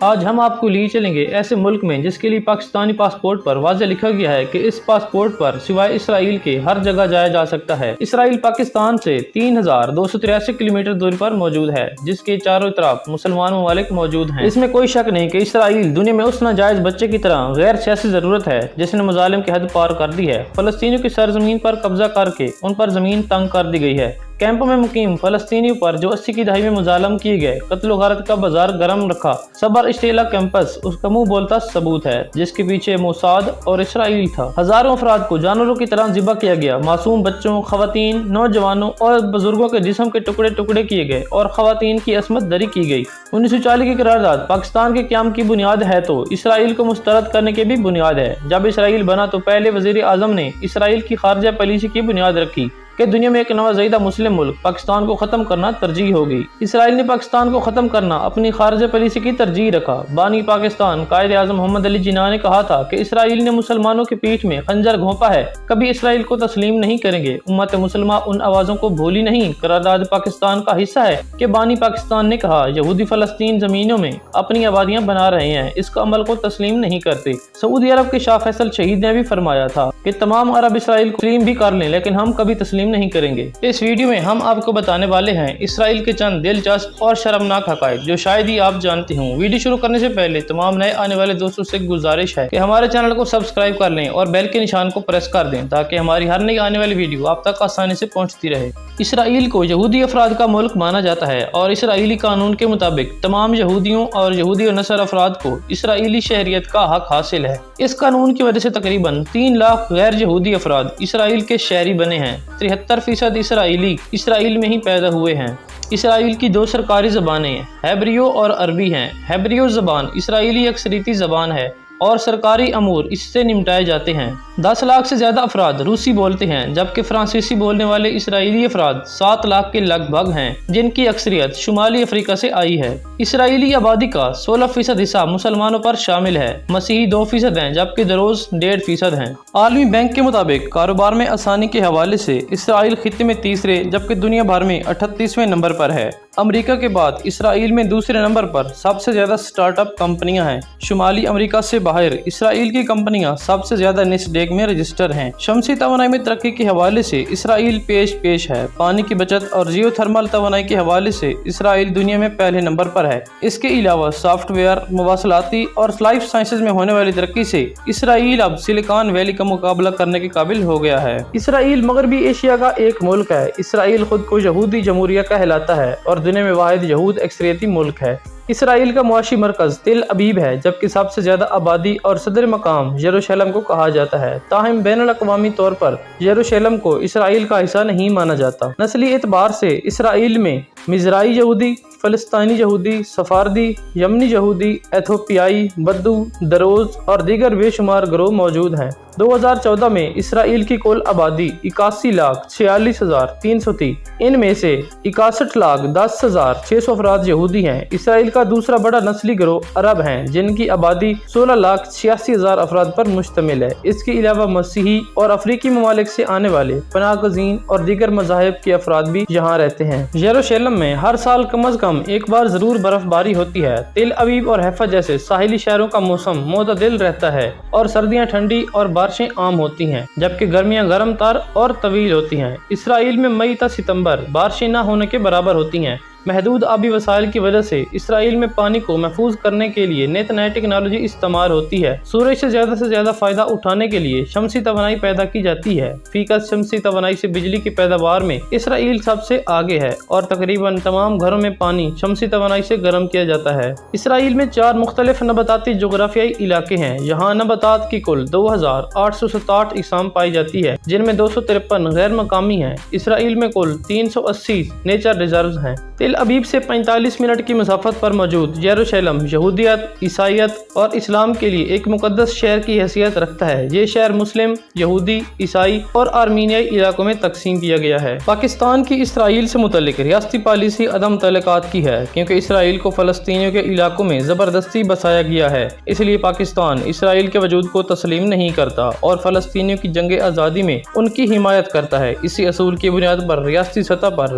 آج ہم آپ کو لیے چلیں گے ایسے ملک میں جس کے لیے پاکستانی پاسپورٹ پر واضح لکھا گیا ہے کہ اس پاسپورٹ پر سوائے اسرائیل کے ہر جگہ جایا جا سکتا ہے۔ اسرائیل پاکستان سے 3283 کلومیٹر دوری پر موجود ہے، جس کے چاروں طرف مسلمان ممالک موجود ہیں۔ اس میں کوئی شک نہیں کہ اسرائیل دنیا میں اس ناجائز بچے کی طرح غیر سیاسی ضرورت ہے جس نے مظالم کی حد پار کر دی ہے۔ فلسطینیوں کی سرزمین پر قبضہ کر کے ان پر زمین تنگ کر دی گئی ہے۔ کیمپوں میں مقیم فلسطینیوں پر جو 80 کی دہائی میں مظالم کیے گئے، قتل و غارت کا بازار گرم رکھا۔ صبر اشتیلا کیمپس اس کا منہ بولتا ثبوت ہے جس کے پیچھے موساد اور اسرائیل تھا۔ ہزاروں افراد کو جانوروں کی طرح ذبح کیا گیا، معصوم بچوں، خواتین، نوجوانوں اور بزرگوں کے جسم کے ٹکڑے ٹکڑے کیے گئے اور خواتین کی عصمت دری کی گئی۔ 1940 کی قرارداد پاکستان کے قیام کی بنیاد ہے تو اسرائیل کو مسترد کرنے کی بھی بنیاد ہے۔ جب اسرائیل بنا تو پہلے وزیر اعظم نے اسرائیل کی خارجہ پالیسی کی بنیاد رکھی کہ دنیا میں ایک نوزائیدہ مسلم ملک پاکستان کو ختم کرنا ترجیح ہوگی۔ اسرائیل نے پاکستان کو ختم کرنا اپنی خارجہ پالیسی کی ترجیح رکھا۔ بانی پاکستان قائد اعظم محمد علی جناح نے کہا تھا کہ اسرائیل نے مسلمانوں کی پیٹھ میں خنجر گھونپا ہے، کبھی اسرائیل کو تسلیم نہیں کریں گے۔ امت مسلمہ ان آوازوں کو بھولی نہیں۔ قرارداد پاکستان کا حصہ ہے کہ بانی پاکستان نے کہا یہودی فلسطین زمینوں میں اپنی آبادیاں بنا رہے ہیں، اس کا عمل کو تسلیم نہیں کرتے۔ سعودی عرب کے شاہ فیصل شہید نے بھی فرمایا تھا کہ تمام عرب اسرائیل کو تسلیم بھی کر لیں لیکن ہم کبھی تسلیم نہیں کریں گے۔ اس ویڈیو میں ہم آپ کو بتانے والے ہیں اسرائیل کے چند دلچسپ اور شرمناک حقائق جو شاید ہی آپ جانتے ہوں۔ ویڈیو شروع کرنے سے پہلے تمام نئے آنے والے دوستوں سے گزارش ہے کہ ہمارے چینل کو سبسکرائب کر لیں اور بیل کے نشان کو پریس کر دیں تاکہ ہماری ہر نئی آنے والی ویڈیو آپ تک آسانی سے پہنچتی رہے۔ اسرائیل کو یہودی افراد کا ملک مانا جاتا ہے اور اسرائیلی قانون کے مطابق تمام یہودیوں اور یہودی و نصر افراد کو اسرائیلی شہریت کا حق حاصل ہے۔ اس قانون کی وجہ سے تقریباً 3 لاکھ غیر یہودی افراد اسرائیل کے شہری بنے ہیں۔ 73% اسرائیلی اسرائیل میں ہی پیدا ہوئے ہیں۔ اسرائیل کی 2 سرکاری زبانیں ہیبریو اور عربی ہیں۔ ہیبریو زبان اسرائیلی اکثریتی زبان ہے اور سرکاری امور اس سے نمٹائے جاتے ہیں۔ 10 لاکھ سے زیادہ افراد روسی بولتے ہیں جبکہ فرانسیسی بولنے والے اسرائیلی افراد 7 لاکھ کے لگ بھگ ہیں جن کی اکثریت شمالی افریقہ سے آئی ہے۔ اسرائیلی آبادی کا 16% حصہ مسلمانوں پر شامل ہے، مسیحی 2% ہیں جبکہ دروز 1.5% ہیں۔ عالمی بینک کے مطابق کاروبار میں آسانی کے حوالے سے اسرائیل خطے میں تیسرے جبکہ دنیا بھر میں 38ویں نمبر پر ہے۔ امریکہ کے بعد اسرائیل میں دوسرے نمبر پر سب سے زیادہ سٹارٹ اپ کمپنیاں ہیں۔ شمالی امریکہ سے باہر اسرائیل کی کمپنیاں سب سے زیادہ نسڈیک میں رجسٹر ہیں۔ شمسی توانائی میں ترقی کے حوالے سے اسرائیل پیش ہے۔ پانی کی بچت اور جیو تھرمل توانائی کے حوالے سے اسرائیل دنیا میں پہلے نمبر پر ہے۔ اس کے علاوہ سافٹ ویئر، مواصلاتی اور لائف سائنسز میں ہونے والی ترقی سے اسرائیل اب سلیکان ویلی کا مقابلہ کرنے کے قابل ہو گیا ہے۔ اسرائیل مغربی ایشیا کا ایک ملک ہے۔ اسرائیل خود کو یہودی جمہوریہ کہلاتا ہے اور دنیا میں واحد یہود اکثریتی ملک ہے۔ اسرائیل کا معاشی مرکز تل ابیب ہے جبکہ سب سے زیادہ آبادی اور صدر مقام یروشلم کو کہا جاتا ہے۔ تاہم بین الاقوامی طور پر یروشلم کو اسرائیل کا حصہ نہیں مانا جاتا۔ نسلی اعتبار سے اسرائیل میں مزرائی یہودی، فلسطینی یہودی، سفاردی، یمنی یہودی، ایتھوپیائی، بدو، دروز اور دیگر بے شمار گروہ موجود ہیں۔ 2014 میں اسرائیل کی کل آبادی 81,46,300 تھی۔ ان میں سے 61,10,600 افراد یہودی ہیں۔ اسرائیل کا دوسرا بڑا نسلی گروہ عرب ہیں جن کی آبادی 16,86,000 افراد پر مشتمل ہے۔ اس کے علاوہ مسیحی اور افریقی ممالک سے آنے والے پناہ گزین اور دیگر مذاہب کے افراد بھی یہاں رہتے ہیں۔ یروشلم میں ہر سال کم از کم ایک بار ضرور برف باری ہوتی ہے۔ تل ابیب اور حیفا جیسے ساحلی شہروں کا موسم معتدل رہتا ہے اور سردیاں ٹھنڈی اور بارشیں عام ہوتی ہیں جبکہ گرمیاں گرم تر اور طویل ہوتی ہیں۔ اسرائیل میں مئی تا ستمبر بارشیں نہ ہونے کے برابر ہوتی ہیں۔ محدود آبی وسائل کی وجہ سے اسرائیل میں پانی کو محفوظ کرنے کے لیے نئی ٹیکنالوجی استعمال ہوتی ہے۔ سورج سے زیادہ فائدہ اٹھانے کے لیے شمسی توانائی پیدا کی جاتی ہے۔ فیکس شمسی توانائی سے بجلی کی پیداوار میں اسرائیل سب سے آگے ہے اور تقریباً تمام گھروں میں پانی شمسی توانائی سے گرم کیا جاتا ہے۔ اسرائیل میں 4 مختلف نباتاتی جغرافیائی علاقے ہیں۔ یہاں نباتات کی کل 2,867 اقسام پائی جاتی ہے جن میں 253 غیر مقامی ہیں۔ اسرائیل میں کل 380 نیچر ریزروز ہیں۔ تل ابیب سے 45 منٹ کی مسافت پر موجود یروشلم یہودیت، عیسائیت اور اسلام کے لیے ایک مقدس شہر کی حیثیت رکھتا ہے۔ یہ شہر مسلم، یہودی، عیسائی اور آرمینیائی علاقوں میں تقسیم کیا گیا ہے۔ پاکستان کی اسرائیل سے متعلق ریاستی پالیسی عدم تعلقات کی ہے کیونکہ اسرائیل کو فلسطینیوں کے علاقوں میں زبردستی بسایا گیا ہے، اس لیے پاکستان اسرائیل کے وجود کو تسلیم نہیں کرتا اور فلسطینیوں کی جنگ آزادی میں ان کی حمایت کرتا ہے۔ اسی اصول کی بنیاد پر ریاستی سطح پر